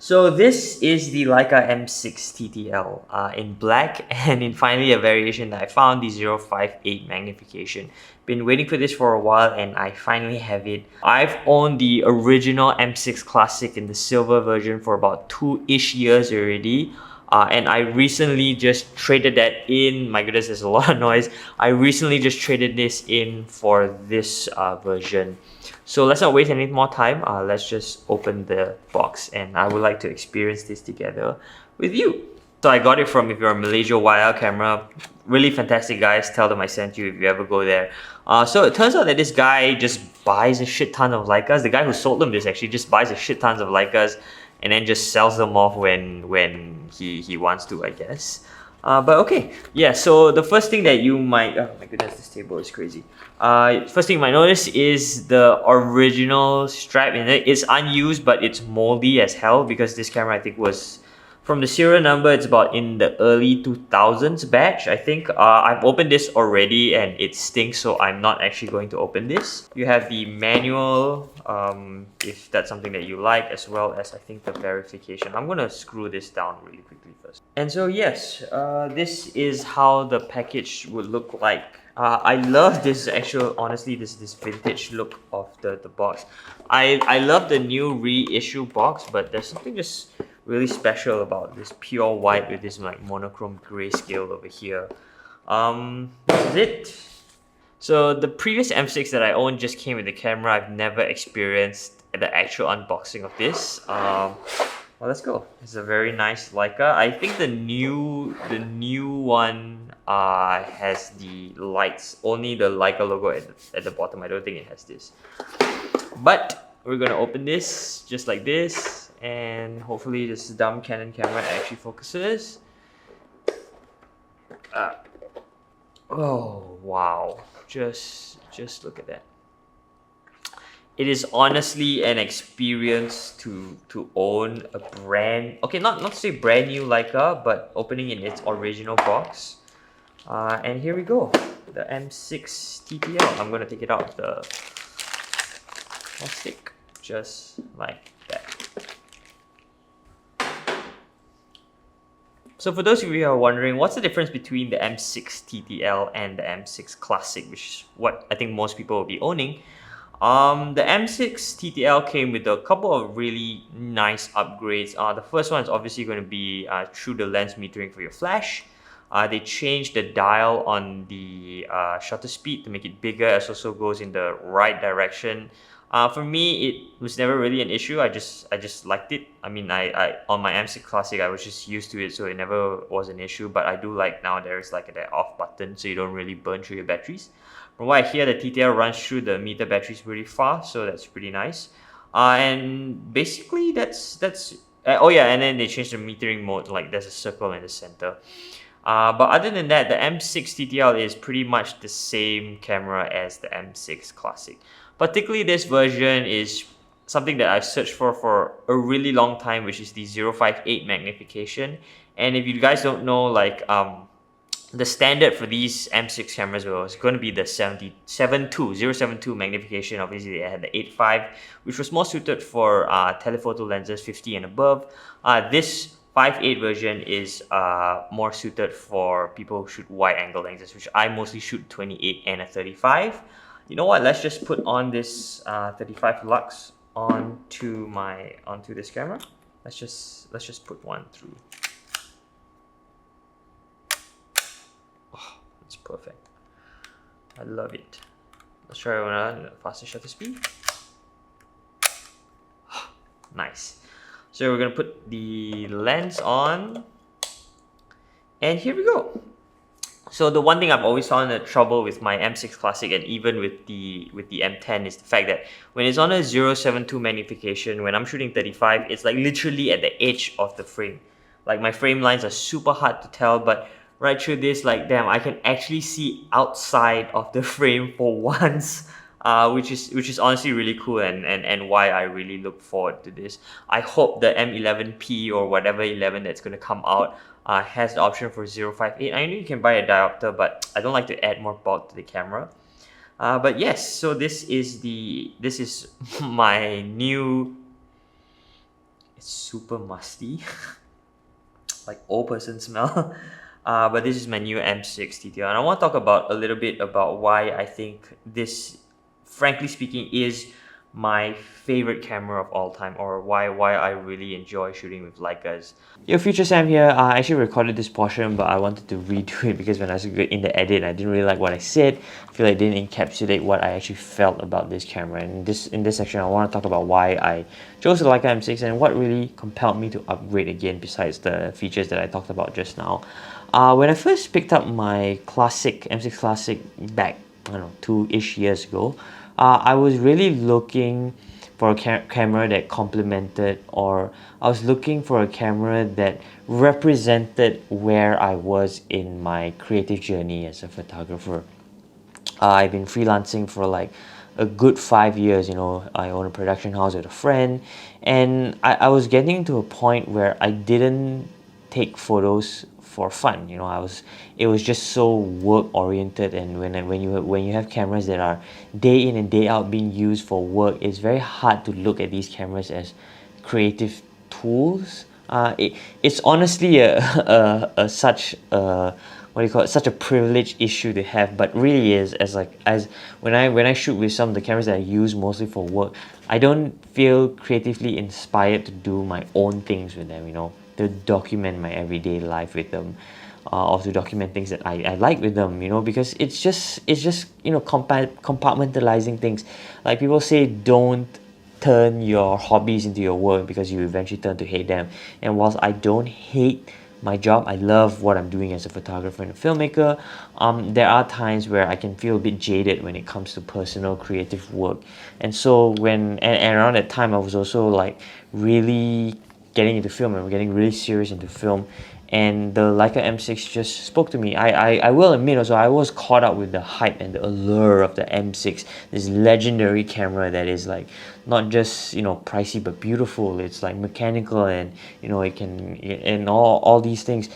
So this is the Leica M6 TTL in black and in finally a variation that I found, the 0.58 magnification. Been waiting for this for a while and I finally have it. I've owned the original M6 Classic in the silver version for about 2-ish years already. And I recently just traded that in. My goodness, there's a lot of noise. I recently just traded this in for this version. So let's not waste any more time. Let's just open the box and I would like to experience this together with you. So I got it from, if you're a Malaysia YL camera, really fantastic guys. Tell them I sent you if you ever go there. So it turns out that this guy just buys a shit ton of Leicas. The guy who sold them this actually just buys a shit tons of Leicas and then just sells them off when he wants to, I guess. But okay, yeah, so the first thing that you might, oh my goodness, this table is crazy. First thing you might notice is the original strap in it. It's unused, but it's moldy as hell because this camera, I think, was from the serial number, it's about in the early 2000s batch, I think. I've opened this already and it stinks, so I'm not actually going to open this. You have the manual, if that's something that you like, as well as I think the verification. I'm gonna screw this down really quickly first. And so yes, this is how the package would look like. I love this actual, honestly, this vintage look of the box. I love the new reissue box, but there's something just really special about this pure white with this like monochrome grayscale over here. This is it. So the previous M6 that I owned just came with the camera. I've never experienced the actual unboxing of this. Well, let's go. It's a very nice Leica. I think the new one has the lights, only the Leica logo at the bottom. I don't think it has this. But we're gonna open this just like this. And hopefully this dumb Canon camera actually focuses. Oh wow, just look at that. It is honestly an experience to own a brand, okay, not to say brand new Leica, but opening in its original box. And here we go, the M6 TTL. I'm gonna take it out of the plastic just like that. So for those of you who are wondering, what's the difference between the M6 TTL and the M6 Classic, which is what I think most people will be owning. The M6 TTL came with a couple of really nice upgrades. The first one is obviously going to be through the lens metering for your flash. They changed the dial on the shutter speed to make it bigger. It also goes in the right direction. For me, it was never really an issue. I just liked it. I mean, I on my M6 Classic, I was just used to it, so it never was an issue. But I do like now there is like that off button, so you don't really burn through your batteries. From what I hear, the TTL runs through the meter batteries pretty fast, so that's pretty nice. And basically, that's oh yeah, and then they changed the metering mode. Like there's a circle in the center. But other than that, the M6 TTL is pretty much the same camera as the M6 Classic. Particularly this version is something that I've searched for a really long time, which is the 0.58 magnification. And if you guys don't know, like the standard for these M6 cameras was going to be the 0.72 magnification. Obviously, they had the 8.5, which was more suited for telephoto lenses 50 and above. This 5.8 version is more suited for people who shoot wide angle lenses, which I mostly shoot 28 and a 35. You know what? Let's just put on this 35 lux onto this camera. Let's just put one through. Oh, it's perfect. I love it. Let's try on a faster shutter speed. Nice. So we're gonna put the lens on, and here we go. So the one thing I've always found the trouble with my M6 Classic and even with the M10 is the fact that when it's on a 0.72 magnification, when I'm shooting 35, it's like literally at the edge of the frame. Like my frame lines are super hard to tell, but right through this, like damn, I can actually see outside of the frame for once. Which is honestly really cool and why I really look forward to this. I hope the M11P or whatever 11 that's going to come out has the option for 0.58. I know you can buy a diopter, but I don't like to add more bulk to the camera. But yes, so this is my new It's super musty, like old person smell. But this is my new M6 TTL, and I want to talk about a little bit about why I think this, frankly speaking, is my favorite camera of all time, or why I really enjoy shooting with Leicas. Yo, Future Sam here. I actually recorded this portion, but I wanted to redo it because when I was in the edit, I didn't really like what I said. I feel like it didn't encapsulate what I actually felt about this camera. And in this section, I want to talk about why I chose the Leica M6 and what really compelled me to upgrade again, besides the features that I talked about just now. When I first picked up my classic M6 Classic back, I don't know, 2-ish years ago, I was really looking for a camera that complemented, or I was looking for a camera that represented where I was in my creative journey as a photographer. I've been freelancing for like a good 5 years. I own a production house with a friend, and I was getting to a point where I didn't take photos for fun. It was just so work oriented, and when you have cameras that are day in and day out being used for work, it's very hard to look at these cameras as creative tools. It's honestly such a, what do you call it, such a privileged issue to have, but really is, as when I shoot with some of the cameras that I use mostly for work, I don't feel creatively inspired to do my own things with them, to document my everyday life with them, or to document things that I like with them, because it's just compartmentalizing things. Like people say, don't turn your hobbies into your work because you eventually turn to hate them. And whilst I don't hate my job, I love what I'm doing as a photographer and a filmmaker, there are times where I can feel a bit jaded when it comes to personal creative work. And so and around that time, I was also like really getting into film, and we're getting really serious into film, and the Leica M6 just spoke to me. I will admit also, I was caught up with the hype and the allure of the M6, this legendary camera that is like not just pricey but beautiful. It's like mechanical, and it can, and all these things.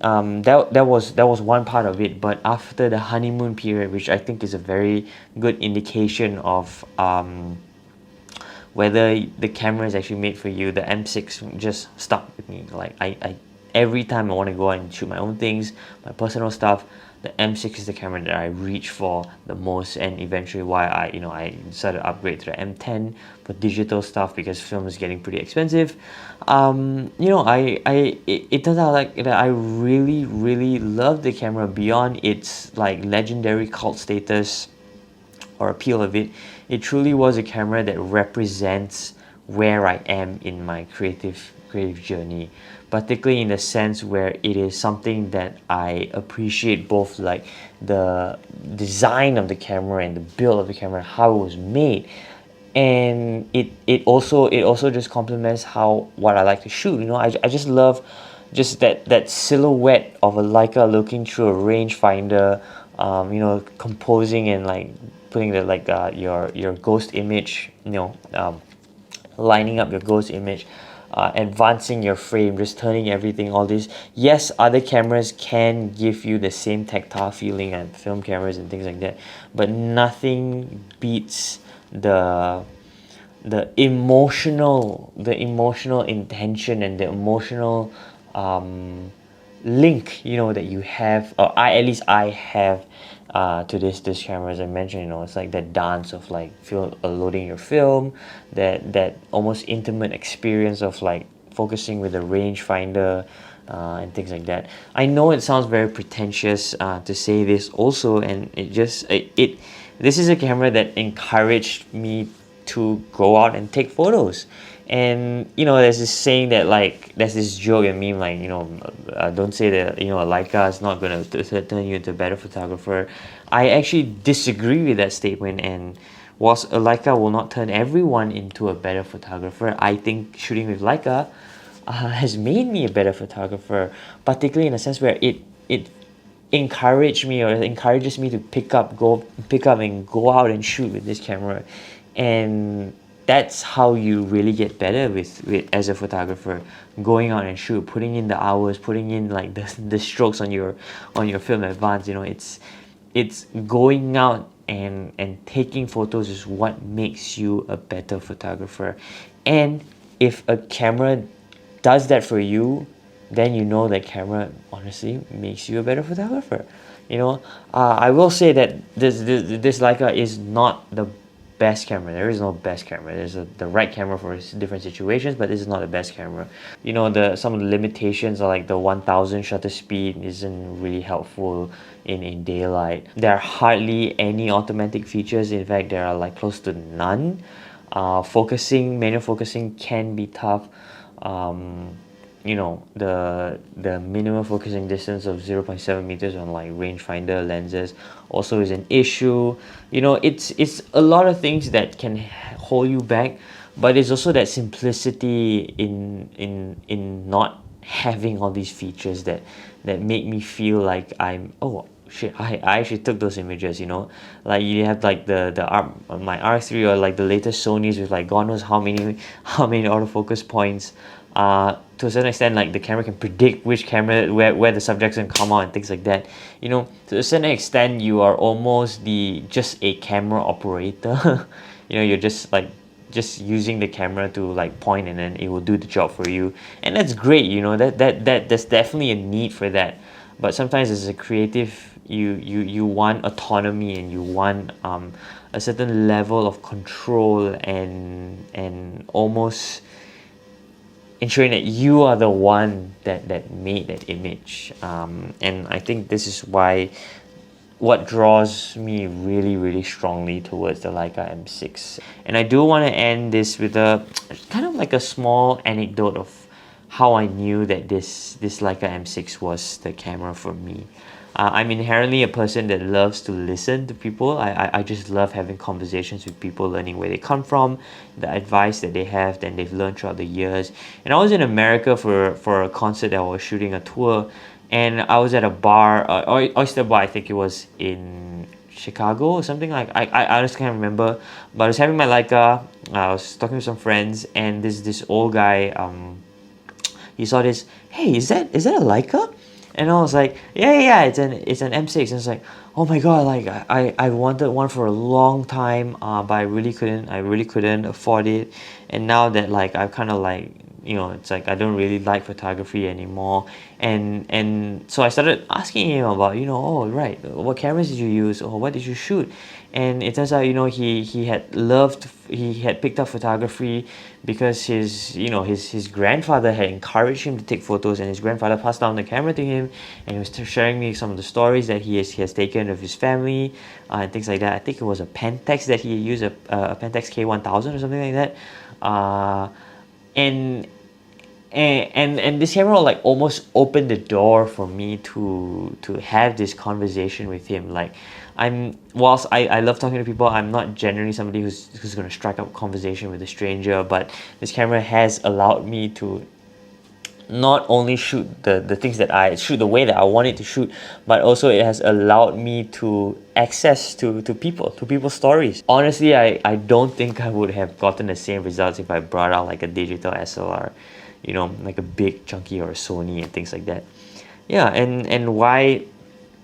That was one part of it. But after the honeymoon period, which I think is a very good indication of whether the camera is actually made for you, the M6 just stuck with me. Like I every time I want to go out and shoot my own things, my personal stuff, the M6 is the camera that I reach for the most, and eventually why I decided to upgrade to the M10 for digital stuff, because film is getting pretty expensive. It turns out like that I really love the camera beyond its like legendary cult status or appeal of it. It truly was a camera that represents where I am in my creative journey, particularly in the sense where it is something that I appreciate, both like the design of the camera and the build of the camera, how it was made. And it also just complements what I like to shoot. I just love just that silhouette of a Leica looking through a rangefinder, composing and like putting your ghost image, lining up your ghost image, advancing your frame, just turning everything, all this. Yes, other cameras can give you the same tactile feeling, and film cameras and things like that, but nothing beats the emotional intention and the emotional link that you have, or at least I have, to this camera. As I mentioned, it's like that dance of like loading your film, that almost intimate experience of like focusing with a rangefinder, and things like that. I know it sounds very pretentious to say this also, and this is a camera that encouraged me to go out and take photos. And there's this saying that, like, there's this joke and meme, like, don't say that a Leica is not going to turn you into a better photographer. I actually disagree with that statement, and whilst a Leica will not turn everyone into a better photographer, I think shooting with Leica has made me a better photographer, particularly in a sense where it encouraged me, or it encourages me to pick up and go out and shoot with this camera. And that's how you really get better with as a photographer, going out and shoot, putting in the hours, putting in like the strokes on your film advance. It's going out and taking photos is what makes you a better photographer. And if a camera does that for you, then you know that camera honestly makes you a better photographer. You know, I will say that this Leica is not the best camera. There is no best camera. There's the right camera for different situations, but this is not the best camera. You know, some of the limitations are like the 1000 shutter speed isn't really helpful in daylight. There are hardly any automatic features. In fact, there are like close to none. Manual focusing can be tough. You know, the minimum focusing distance of 0.7 meters on like rangefinder lenses also is an issue. You know, it's a lot of things that can hold you back, but it's also that simplicity in not having all these features that make me feel like I'm, oh shit, I actually took those images, you know. Like you have like my R3 or like the latest Sonys with like God knows how many autofocus points. To a certain extent, like the camera can predict which camera where the subject's gonna come out and things like that. You know, to a certain extent, you are almost just a camera operator. You know, you're just using the camera to like point, and then it will do the job for you, and that's great. You know, there's definitely a need for that. But sometimes as a creative, you want autonomy, and you want a certain level of control, and almost ensuring that you are the one that made that image. And I think this is what draws me really, really strongly towards the Leica M6. And I do want to end this with a kind of like a small anecdote of how I knew that this Leica M6 was the camera for me. I'm inherently a person that loves to listen to people. I just love having conversations with people, learning where they come from, the advice that they have, that they've learned throughout the years. And I was in America for a concert that I was shooting a tour, and I was at a bar, Oyster Bar, I think it was in Chicago or something. Like I just can't remember. But I was having my Leica. I was talking to some friends, and this old guy, he saw this. Hey, is that a Leica? And I was like, yeah, it's an M6. And it's like, oh my god, like I wanted one for a long time, but I really couldn't afford it. And now that like I've kind of like, you know, it's like I don't really like photography anymore, and so I started asking him about, you know, oh right, what cameras did you use, or what did you shoot? And it turns out, you know, he had picked up photography because his grandfather had encouraged him to take photos, and his grandfather passed down the camera to him, and he was sharing me some of the stories that he has taken of his family, and things like that. I think it was a Pentax that he used, a Pentax K1000 or something like that, and this camera like almost opened the door for me to have this conversation with him. Like, whilst I love talking to people, I'm not generally somebody who's going to strike up conversation with a stranger, but this camera has allowed me to not only shoot the things that I shoot the way that I want it to shoot, but also it has allowed me to access to people's stories. Honestly, I don't think I would have gotten the same results if I brought out like a digital SLR, you know, like a big chunky or a Sony and things like that. Yeah, and why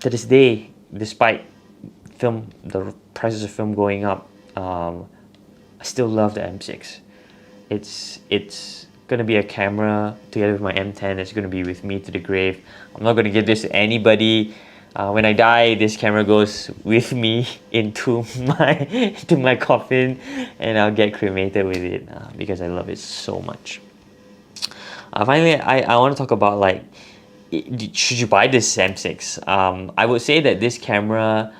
to this day, despite the prices of film going up, I still love the M6. It's gonna be a camera together with my M10. It's gonna be with me to the grave. I'm not gonna give this to anybody. When I die, this camera goes with me into my coffin, and I'll get cremated with it because I love it so much. Finally, I want to talk about like, should you buy this M6? I would say that this camera,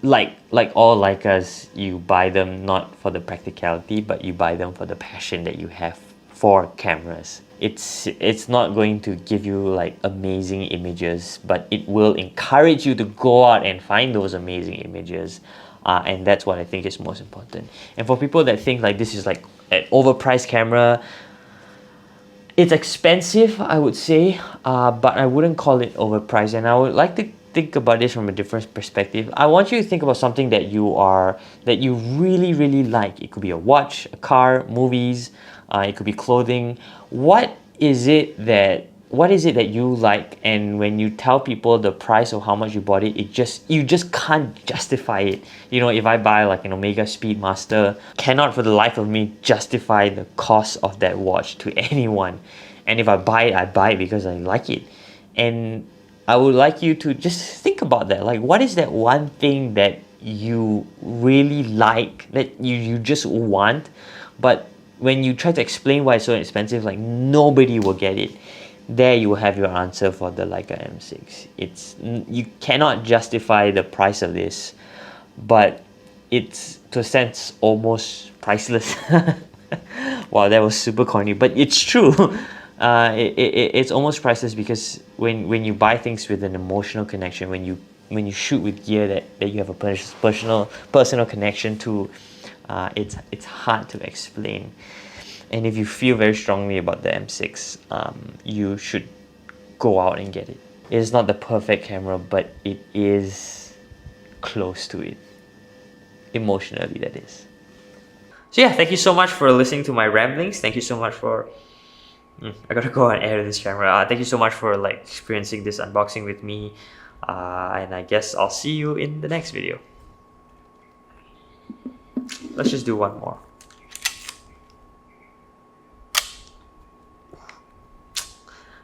like all Leicas, you buy them not for the practicality, but you buy them for the passion that you have for cameras. It's not going to give you like amazing images, but it will encourage you to go out and find those amazing images, and that's what I think is most important. And for people that think like this is like an overpriced camera, it's expensive, I would say, but I wouldn't call it overpriced. And I would like to think about this from a different perspective. I want you to think about something that you really, really like. It could be a watch, a car, movies, it could be clothing. What is it that what is it that you like, and when you tell people the price of how much you bought it, you just can't justify it. You know, if I buy like an Omega Speedmaster, cannot for the life of me justify the cost of that watch to anyone. And if I buy it because I like it. And I would like you to just think about that. Like, what is that one thing that you really like, that you just want, but when you try to explain why it's so expensive, like nobody will get it. There you will have your answer for the Leica M6. You cannot justify the price of this, but it's, to a sense, almost priceless. Wow, that was super corny, but it's true. It's almost priceless, because when you buy things with an emotional connection, when you shoot with gear that you have a personal connection to, it's hard to explain. And if you feel very strongly about the M6, you should go out and get it. It is not the perfect camera, but it is close to it. Emotionally, that is. So yeah, thank you so much for listening to my ramblings. Thank you so much for... I gotta go and edit this camera. Thank you so much for like experiencing this unboxing with me. And I guess I'll see you in the next video. Let's just do one more.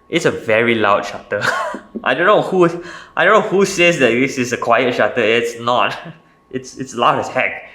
It's a very loud shutter. I don't know who says that this is a quiet shutter. It's not. It's loud as heck.